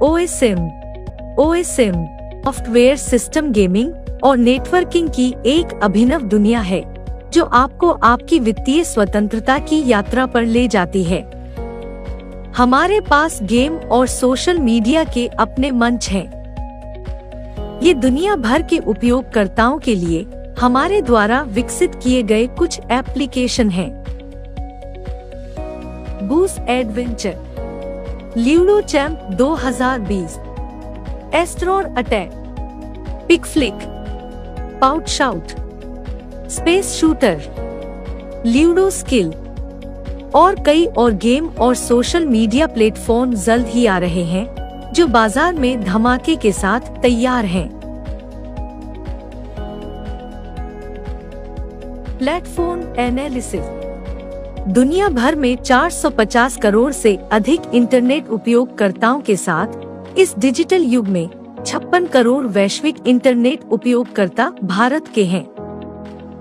OSM software system gaming और networking की एक अभिनव दुनिया है जो आपको आपकी वित्तीय स्वतंत्रता की यात्रा पर ले जाती है। हमारे पास गेम और सोशल मीडिया के अपने मंच हैं। ये दुनिया भर के उपयोगकर्ताओं के लिए हमारे द्वारा विकसित किए गए कुछ एप्लीकेशन हैं। Boost Adventure, Ludo Champ 2020, Astron Attack, Pickflick, Pout Shout, Space Shooter, Ludo Skill और कई और गेम और सोशल मीडिया प्लेटफॉर्म जल्द ही आ रहे हैं जो बाजार में धमाके के साथ तैयार हैं। प्लेटफॉर्म एनालिसिस, दुनिया भर में 450 करोड़ से अधिक इंटरनेट उपयोगकर्ताओं के साथ इस डिजिटल युग में 56 करोड़ वैश्विक इंटरनेट उपयोगकर्ता भारत के हैं।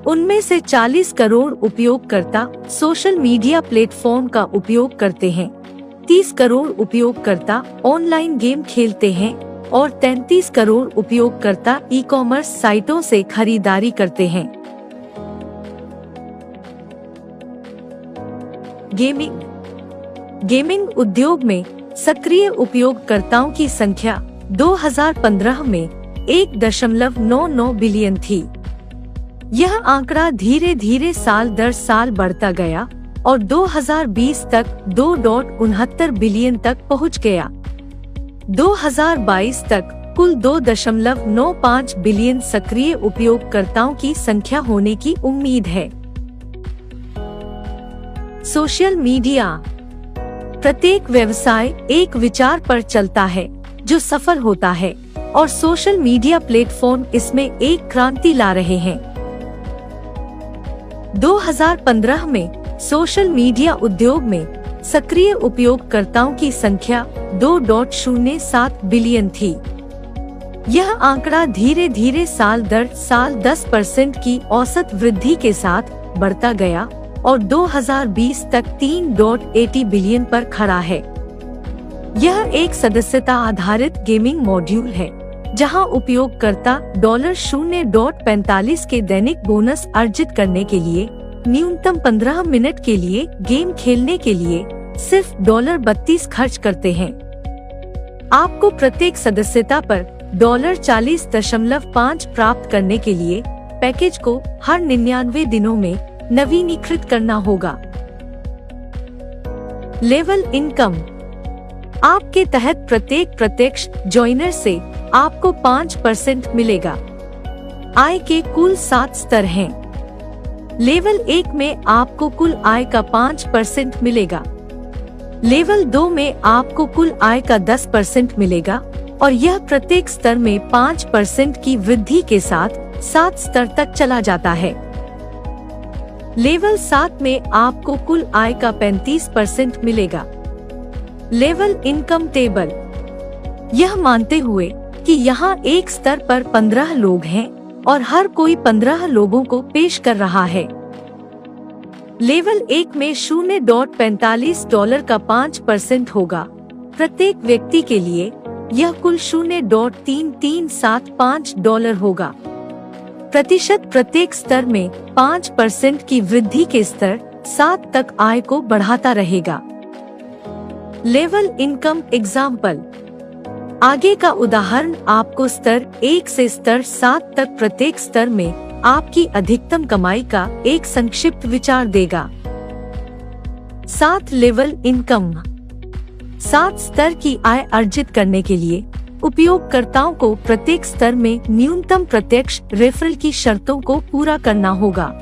उनमें से 40 करोड़ उपयोगकर्ता सोशल मीडिया प्लेटफॉर्म का उपयोग करते हैं, 30 करोड़ उपयोगकर्ता ऑनलाइन गेम खेलते हैं और 33 करोड़ उपयोगकर्ता ई-कॉमर्स साइटों से खरीदारी करते हैं। गेमिंग उद्योग में सक्रिय उपयोगकर्ताओं की संख्या 2015 में 1.99 बिलियन थी। यह आंकड़ा धीरे धीरे साल दर साल बढ़ता गया और 2020 तक 2.69 बिलियन तक पहुंच गया। 2022 तक कुल 2.95 बिलियन सक्रिय उपयोगकर्ताओं की संख्या होने की उम्मीद है। सोशल मीडिया, प्रत्येक व्यवसाय एक विचार पर चलता है जो सफल होता है और सोशल मीडिया प्लेटफॉर्म इसमें एक क्रांति ला रहे हैं। 2015 में सोशल मीडिया उद्योग में सक्रिय उपयोगकर्ताओं की संख्या 2.07 बिलियन थी। यह आंकड़ा धीरे धीरे साल दर साल 10% की औसत वृद्धि के साथ बढ़ता गया और 2020 तक 3.80 बिलियन पर खड़ा है। यह एक सदस्यता आधारित गेमिंग मॉड्यूल है जहां उपयोगकर्ता $0.45 के दैनिक बोनस अर्जित करने के लिए न्यूनतम 15 मिनट के लिए गेम खेलने के लिए सिर्फ $32 खर्च करते हैं। आपको प्रत्येक सदस्यता पर $40.5 प्राप्त करने के लिए पैकेज को हर 99 दिनों में नवीनीकृत करना होगा। लेवल इनकम, आपके तहत प्रत्येक प्रत्यक्ष ज्वाइनर से आपको 5% मिलेगा। आय के कुल 7 स्तर हैं। लेवल 1 में आपको कुल आय का 5% मिलेगा। लेवल 2 में आपको कुल आय का 10% मिलेगा और यह प्रत्येक स्तर में 5% की वृद्धि के साथ 7 स्तर तक चला जाता है। लेवल 7 में आपको कुल आय का 35% मिलेगा। लेवल इनकम टेबल, यह मानते हुए कि यहाँ एक स्तर पर 15 लोग हैं और हर कोई 15 लोगों को पेश कर रहा है। लेवल 1 में $0.45 का 5% होगा। प्रत्येक व्यक्ति के लिए यह कुल $0.3375 होगा। प्रतिशत प्रत्येक स्तर में 5% की वृद्धि के स्तर 7 तक आय को बढ़ाता रहेगा। लेवल इनकम एग्जाम्पल, आगे का उदाहरण आपको स्तर 1 से स्तर 7 तक प्रत्येक स्तर में आपकी अधिकतम कमाई का एक संक्षिप्त विचार देगा। 7 लेवल इनकम, 7 स्तर की आय अर्जित करने के लिए उपयोगकर्ताओं को प्रत्येक स्तर में न्यूनतम प्रत्यक्ष रेफरल की शर्तों को पूरा करना होगा।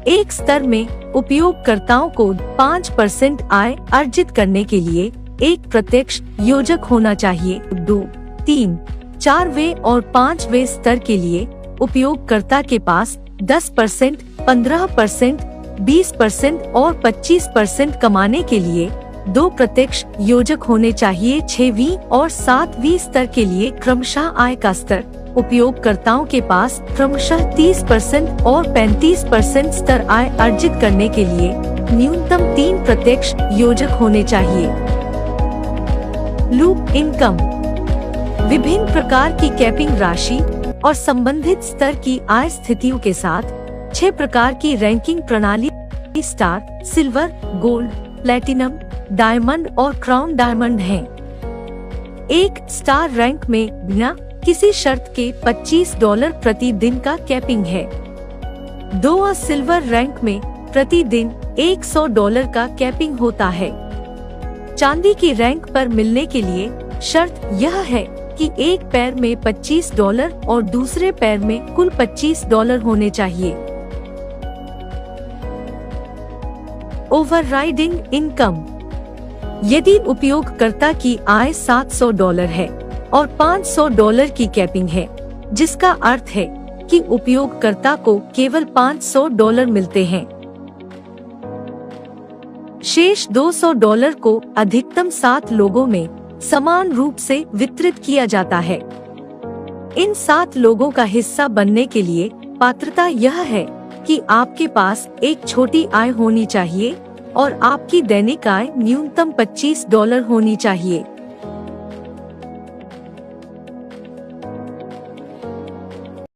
एक स्तर में उपयोगकर्ताओं को 5% आय अर्जित करने के लिए एक प्रत्यक्ष योजक होना चाहिए। 2, 3, 4वें और 5वें स्तर के लिए उपयोगकर्ता के पास 10%, 15%, 20% और 25% कमाने के लिए 2 प्रत्यक्ष योजक होने चाहिए। 6वीं और 7वीं स्तर के लिए क्रमशः आय का स्तर उपयोगकर्ताओं के पास क्रमशः 30% और 35% स्तर आय अर्जित करने के लिए न्यूनतम 3 प्रत्यक्ष योजक होने चाहिए। लूप इनकम, विभिन्न प्रकार की कैपिंग राशि और संबंधित स्तर की आय स्थितियों के साथ 6 प्रकार की रैंकिंग प्रणाली star, silver, gold, platinum, diamond और क्राउन डायमंड है। एक स्टार रैंक में बिना किसी शर्त के $25 प्रति दिन का कैपिंग है। 2 सिल्वर रैंक में प्रतिदिन $100 का कैपिंग होता है। चांदी की रैंक पर मिलने के लिए शर्त यह है कि एक पैर में $25 और दूसरे पैर में कुल $25 होने चाहिए। ओवरराइडिंग इनकम, यदि उपयोगकर्ता की आय $700 है और $500 की कैपिंग है, जिसका अर्थ है कि उपयोगकर्ता को केवल $500 मिलते हैं। शेष $200 को अधिकतम 7 लोगों में समान रूप से वितरित किया जाता है। इन 7 लोगों का हिस्सा बनने के लिए पात्रता यह है कि आपके पास एक छोटी आय होनी चाहिए और आपकी दैनिक आय न्यूनतम $25 होनी चाहिए।